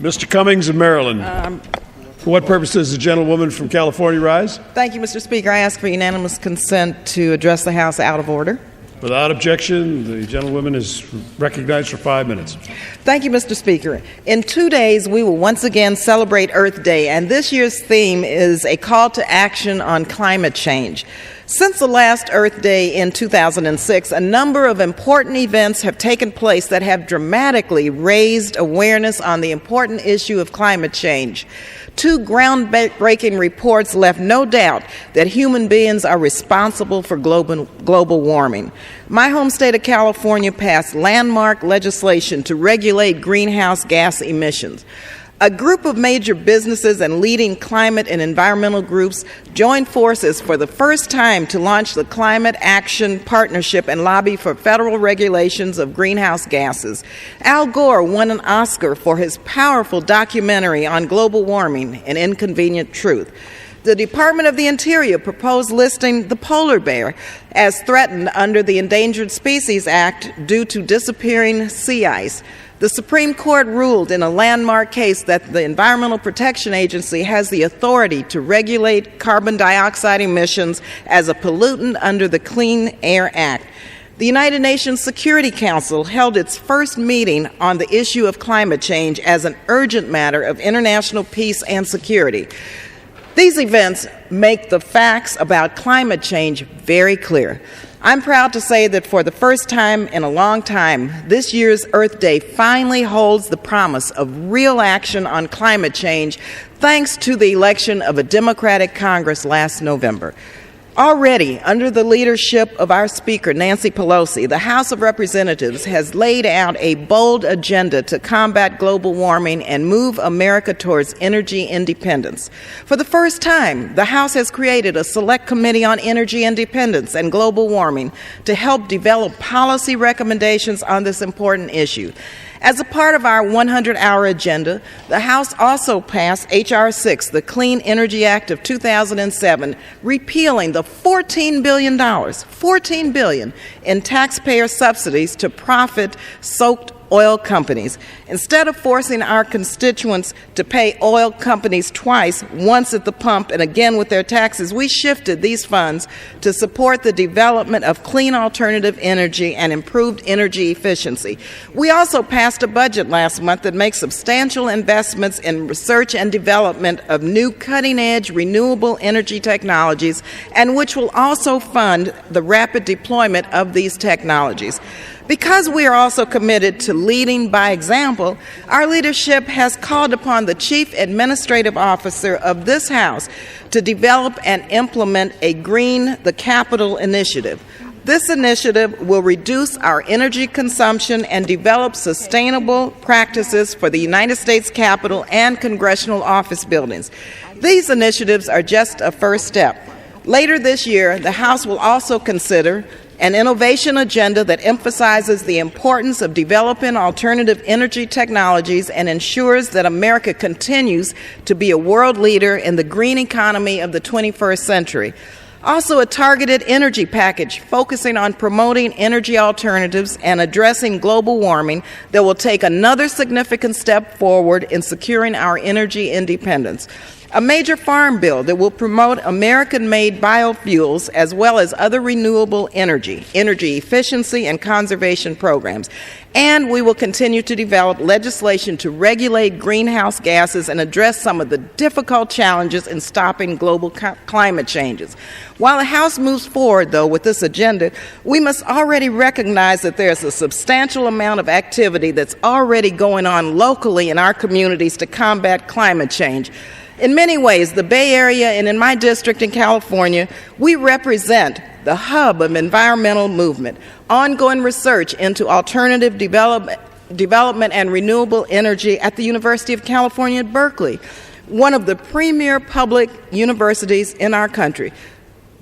Mr. Cummings of Maryland. For what purpose does the gentlewoman from California rise? Thank you, Mr. Speaker. I ask for unanimous consent to address the House out of order. Without objection, the gentlewoman is recognized for 5 minutes. Thank you, Mr. Speaker. In 2 days, we will once again celebrate Earth Day, and this year's theme is a call to action on climate change. Since the last Earth Day in 2006, a number of important events have taken place that have dramatically raised awareness on the important issue of climate change. 2 groundbreaking reports left no doubt that human beings are responsible for global warming. My home state of California passed landmark legislation to regulate greenhouse gas emissions. A group of major businesses and leading climate and environmental groups joined forces for the first time to launch the Climate Action Partnership and lobby for federal regulations of greenhouse gases. Al Gore won an Oscar for his powerful documentary on global warming, An Inconvenient Truth. The Department of the Interior proposed listing the polar bear as threatened under the Endangered Species Act due to disappearing sea ice. The Supreme Court ruled in a landmark case that the Environmental Protection Agency has the authority to regulate carbon dioxide emissions as a pollutant under the Clean Air Act. The United Nations Security Council held its first meeting on the issue of climate change as an urgent matter of international peace and security. These events make the facts about climate change very clear. I'm proud to say that for the first time in a long time, this year's Earth Day finally holds the promise of real action on climate change thanks to the election of a Democratic Congress last November. Already, under the leadership of our Speaker, Nancy Pelosi, the House of Representatives has laid out a bold agenda to combat global warming and move America towards energy independence. For the first time, the House has created a select committee on energy independence and global warming to help develop policy recommendations on this important issue. As a part of our 100-hour agenda, the House also passed H.R. 6, the Clean Energy Act of 2007, repealing the $14 billion in taxpayer subsidies to profit-soaked oil companies. Instead of forcing our constituents to pay oil companies twice, once at the pump and again with their taxes, we shifted these funds to support the development of clean alternative energy and improved energy efficiency. We also passed a budget last month that makes substantial investments in research and development of new cutting-edge renewable energy technologies, and which will also fund the rapid deployment of these technologies. Because we are also committed to leading by example, our leadership has called upon the Chief Administrative Officer of this House to develop and implement a Green the Capitol initiative. This initiative will reduce our energy consumption and develop sustainable practices for the United States Capitol and congressional office buildings. These initiatives are just a first step. Later this year, the House will also consider an innovation agenda that emphasizes the importance of developing alternative energy technologies and ensures that America continues to be a world leader in the green economy of the 21st century. Also, a targeted energy package focusing on promoting energy alternatives and addressing global warming that will take another significant step forward in securing our energy independence. A major farm bill that will promote American-made biofuels as well as other renewable energy efficiency and conservation programs. And we will continue to develop legislation to regulate greenhouse gases and address some of the difficult challenges in stopping global climate changes. While the House moves forward, though, with this agenda, we must already recognize that there's a substantial amount of activity that's already going on locally in our communities to combat climate change. In many ways, the Bay Area and in my district in California, we represent the hub of environmental movement, ongoing research into alternative development and renewable energy at the University of California at Berkeley, one of the premier public universities in our country.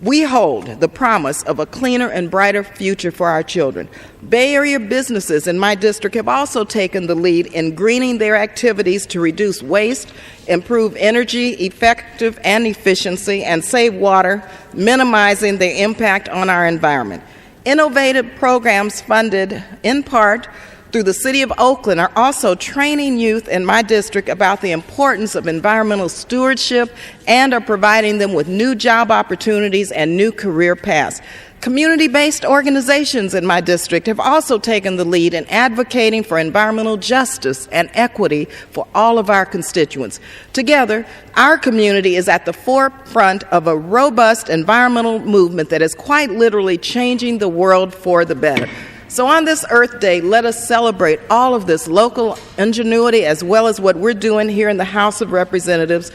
We hold the promise of a cleaner and brighter future for our children. Bay Area businesses in my district have also taken the lead in greening their activities to reduce waste, improve energy effective and efficiency, and save water, minimizing the impact on our environment. Innovative programs funded in part through the City of Oakland are also training youth in my district about the importance of environmental stewardship and are providing them with new job opportunities and new career paths. Community-based organizations in my district have also taken the lead in advocating for environmental justice and equity for all of our constituents. Together, our community is at the forefront of a robust environmental movement that is quite literally changing the world for the better. So on this Earth Day, let us celebrate all of this local ingenuity as well as what we're doing here in the House of Representatives,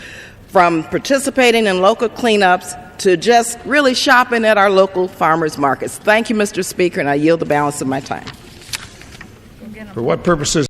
from participating in local cleanups to just really shopping at our local farmers markets. Thank you, Mr. Speaker, and I yield the balance of my time. For what purposes?